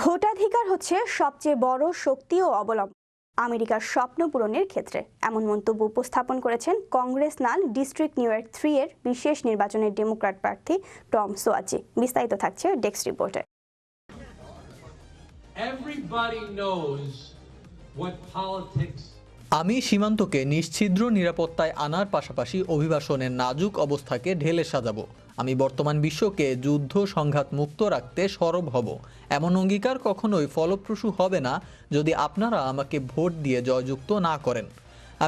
ভোটাধিকার হচ্ছে সবচেয়ে বড় শক্তি ও অবলম্বন আমেরিকার স্বপ্ন পূরণের ক্ষেত্রে, এমন মন্তব্য উপস্থাপন করেছেন কংগ্রেসনাল ডিস্ট্রিক্ট নিউ ইয়র্ক 3 এর বিশেষ নির্বাচনের ডেমোক্র্যাট প্রার্থী টম সোয়াজি। বিস্তারিত থাকছে ডেস্ক রিপোর্টে। আমি সীমান্তকে নিশ্ছিদ্র নিরাপত্তায় আনার পাশাপাশি অভিবাসনের নাজুক অবস্থাকে ঢেলে সাজাবো। আমি বর্তমান বিশ্বকে যুদ্ধ সংঘাত মুক্ত রাখতে সরব হব। এমন অঙ্গীকার কখনোই ফলপ্রসূ হবে না যদি আপনারা আমাকে ভোট দিয়ে জয়যুক্ত না করেন।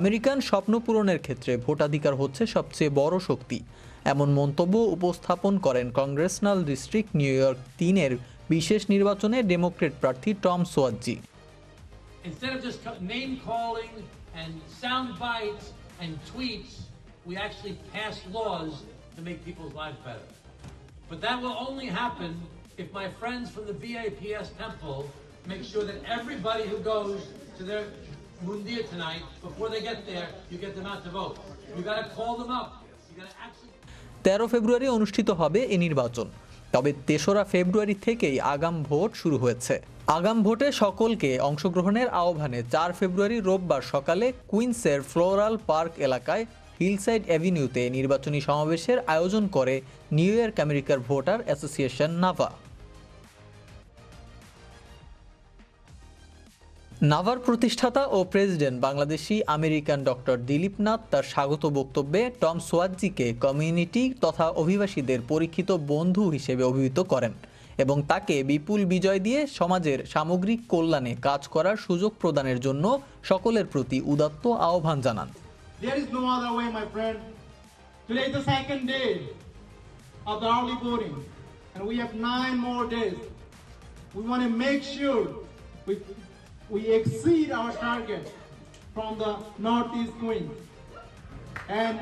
আমেরিকান স্বপ্ন পূরণের ক্ষেত্রে ভোটাধিকার হচ্ছে সবচেয়ে বড় শক্তি, এমন মন্তব্য উপস্থাপন করেন কংগ্রেসনাল ডিস্ট্রিক্ট নিউ ইয়র্ক 3 এর বিশেষ নির্বাচনে ডেমোক্রেট প্রার্থী Tom Swazi. Instead of just name calling and sound bites and tweets, we actually pass laws to make people's lives better. But that will only happen if my friends from the BAPS temple make sure that everybody who goes to their Mundia tonight, before they get there, you get them out to vote. You got to call them up. You got to actually 13 ফেব্রুয়ারি অনুষ্ঠিত হবে এই নির্বাচন। তবে 3রা ফেব্রুয়ারি থেকেই আগাম vote শুরু হয়েছে। আগাম ভোটে সকলকে অংশগ্রহণের আহ্বানে 4 ফেব্রুয়ারি রোববার সকালে কুইন্সের ফ্লোরাল পার্ক এলাকায় হিলসাইড অ্যাভিনিউতে নির্বাচনী সমাবেশের আয়োজন করে নিউ ইয়র্ক আমেরিকার ভোটার অ্যাসোসিয়েশন নাভা। নাভার প্রতিষ্ঠাতা ও president Bangladeshi American doctor Dilip Nath তার স্বাগত বক্তব্যে টম সোয়াজিকে কমিউনিটি তথা অভিবাসীদের পরীক্ষিত বন্ধু হিসেবে অভিহিত করেন এবং তাকে বিপুল বিজয় দিয়ে সমাজের সামগ্রিক কল্যাণে কাজ করার সুযোগ প্রদানের জন্য সকলের প্রতি উদাত্ত আহ্বান জানান। There is no other way, my friend. Today is the second day of the early voting, and we have 9 more days. We want to make sure we exceed our target from the Northeast Queens. And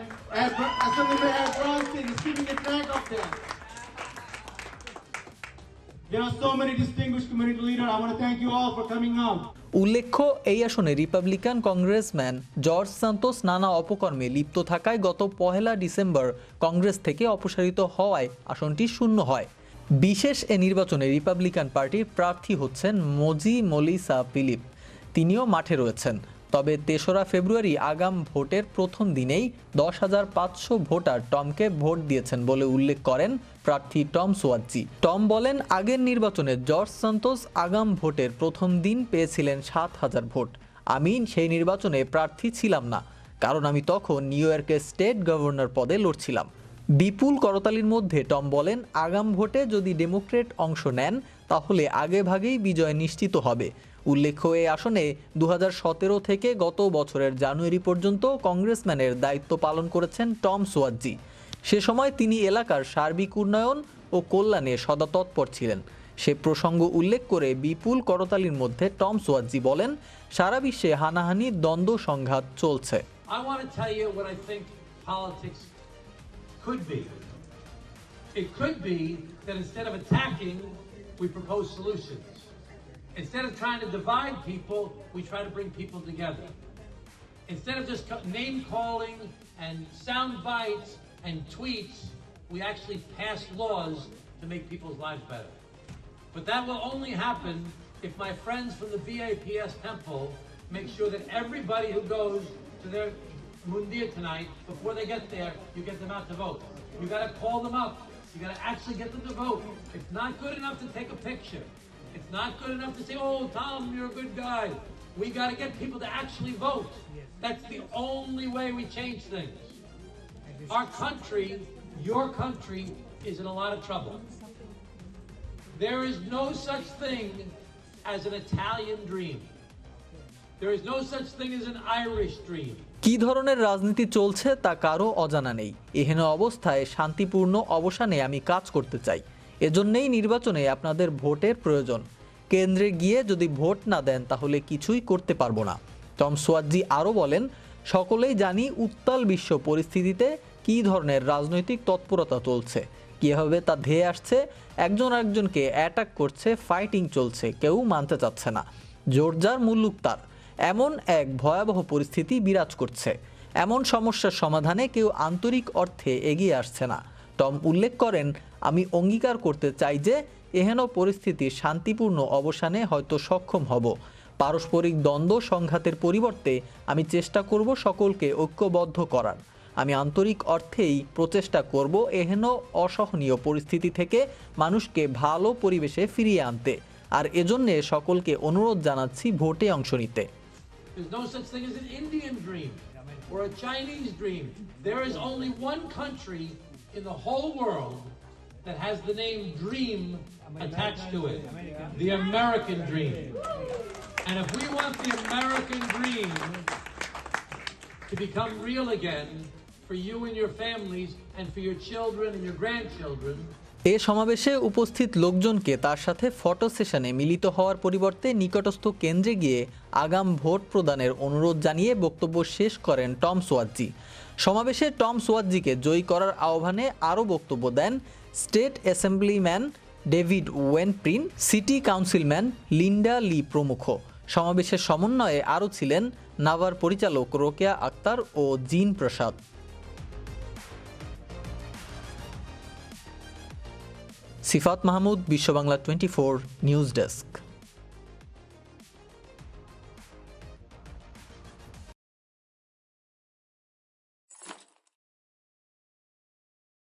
as Assemblyman Bronstein is keeping a track of that. There are so many distinguished community leaders. I want to thank you all for coming out. উল্লেখ্য, এই আসনে Republican congressman George Santos নানা অপকর্মে লিপ্ত থাকায় গত 1 December Congress থেকে অপসারিত হওয়ায় আসনটি শূন্য হয়। বিশেষ এ নির্বাচনে রিপাবলিকান পার্টির প্রার্থী হচ্ছেন মোজি মলিসা ফিলিপ, তিনিও মাঠে রয়েছেন। তবে 3রা ফেব্রুয়ারি আগাম ভোটের প্রথম দিনেই 10,500 ভোটার টমকে ভোট দিয়েছেন বলে উল্লেখ করেন প্রার্থী টম সোয়াজি। টম বলেন, আগের নির্বাচনে জর্জ সান্তোস আগাম ভোটের প্রথম দিন পেয়েছিলেন 7,000 ভোট। আমি সেই নির্বাচনে প্রার্থী ছিলাম না, কারণ আমি তখন নিউ ইয়র্কের স্টেট গভর্নর পদে লড়ছিলাম। বিপুল করতালির মধ্যে টম বলেন, আগাম ভোটে যদি ডেমোক্রেট অংশ নেন তাহলে আগেভাগেই বিজয় নিশ্চিত হবে। উল্লেখ্য, এই আসনে 2017 থেকে গত বছরের জানুয়ারি পর্যন্ত কংগ্রেসম্যানের দায়িত্ব পালন করেছেন টম সোয়াজি। সে সময় তিনি এলাকার সার্বিক উন্নয়ন ও কল্যাণে সদা তৎপর ছিলেন। সে প্রসঙ্গ উল্লেখ করে বিপুল করতালির মধ্যে টম সোয়াজি বলেন, সারা বিশ্বে হানাহানি দ্বন্দ্ব সংঘাত চলছে। It could be that instead of attacking, we propose solutions. Instead of trying to divide people, we try to bring people together. Instead of just name calling and sound bites and tweets, we actually pass laws to make people's lives better. But that will only happen if my friends from the BAPS temple make sure that everybody who goes to their Mundia tonight, before they get there, you get them out to vote. You got to call them up. You got to actually get them to vote. It's not good enough to take a picture. It's not good enough to say, oh, Tom, you're a good guy. We got to get people to actually vote. That's the only way we change things. Our country, your country, is in a lot of trouble. There is no such thing as an Italian dream. There is no such thing as an Irish dream. কি ধরনের রাজনীতি চলছে তা কারো অজানা নেই। এহেন অবস্থায় শান্তিপূর্ণ অবসানে আমি কাজ করতে চাই। এজন্যই নির্বাচনে আপনাদের ভোটের প্রয়োজন। কেন্দ্রে গিয়ে যদি ভোট না দেন তাহলে কিছুই করতে পারবো না। টম সোয়াজি আরও বলেন, সকলেই জানি উত্তাল বিশ্ব পরিস্থিতিতে কী ধরনের রাজনৈতিক তৎপরতা চলছে, কীভাবে তা ধেয়ে আসছে, একজন আরেকজনকে অ্যাটাক করছে, ফাইটিং চলছে, কেউ মানতে চাচ্ছে না, জোরজার মুল্লুক তার, এমন এক ভয়াবহ পরিস্থিতি বিরাজ করছে। এমন সমস্যার সমাধানে কেউ আন্তরিক অর্থে এগিয়ে আসছে না। টম উল্লেখ করেন, আমি অঙ্গীকার করতে চাই যে এহেন পরিস্থিতির শান্তিপূর্ণ অবসানে হয়তো সক্ষম হব। পারস্পরিক দ্বন্দ্ব সংঘাতের পরিবর্তে আমি চেষ্টা করব সকলকে ঐক্যবদ্ধ করার। আমি আন্তরিক অর্থেই প্রচেষ্টা করব এহেন অসহনীয় পরিস্থিতি থেকে মানুষকে ভালো পরিবেশে ফিরিয়ে আনতে। আর এজন্যে সকলকে অনুরোধ জানাচ্ছি ভোটে অংশ নিতে। There's no such thing as an Indian dream or a Chinese dream. There is only one country in the whole world that has the name dream attached to it. The American dream. And if we want the American dream to become real again for you and your families and for your children and your grandchildren, এ সমাবেশে উপস্থিত লোকজনকে তার সাথে photo সেশনে মিলিত হওয়ার পরিবর্তে নিকটস্থ কেন্দ্রে গিয়ে আগাম ভোট প্রদানের অনুরোধ জানিয়ে বক্তব্য শেষ করেন টম সোয়াজি। সমাবেশে টম সোয়াজিকে জয়ী করার আহ্বানে আরও বক্তব্য দেন state assemblyman David Weprin, city councilman Linda Lee প্রমুখ। সমাবেশের সমন্বয়ে আরও ছিলেন নাভার পরিচালক রোকেয়া আক্তার ও জিন প্রসাদ। সিফাত মাহমুদ, বিশ্ব বাংলা 24 নিউজ ডেস্ক।